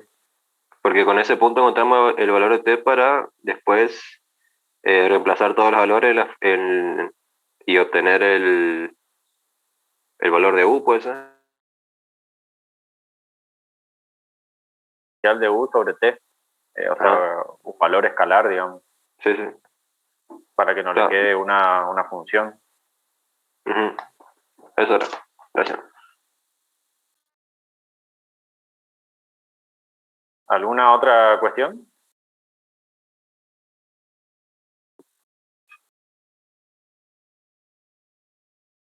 Porque con ese punto encontramos el valor de T para después reemplazar todos los valores y obtener el valor de U, puede ser. De U sobre T. O sea, un valor escalar, digamos. Sí. Para que no le quede una función. Eso era. Gracias. ¿Alguna otra cuestión?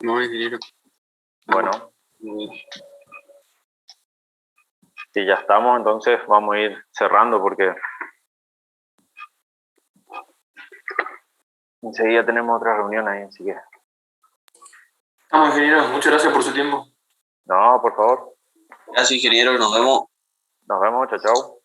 No, ingeniero. Bueno. Si ya estamos, entonces vamos a ir cerrando porque enseguida tenemos otra reunión ahí, así que... Vamos, ingeniero, muchas gracias por su tiempo. No, por favor. Gracias, ingeniero, nos vemos. Nos vemos, chao.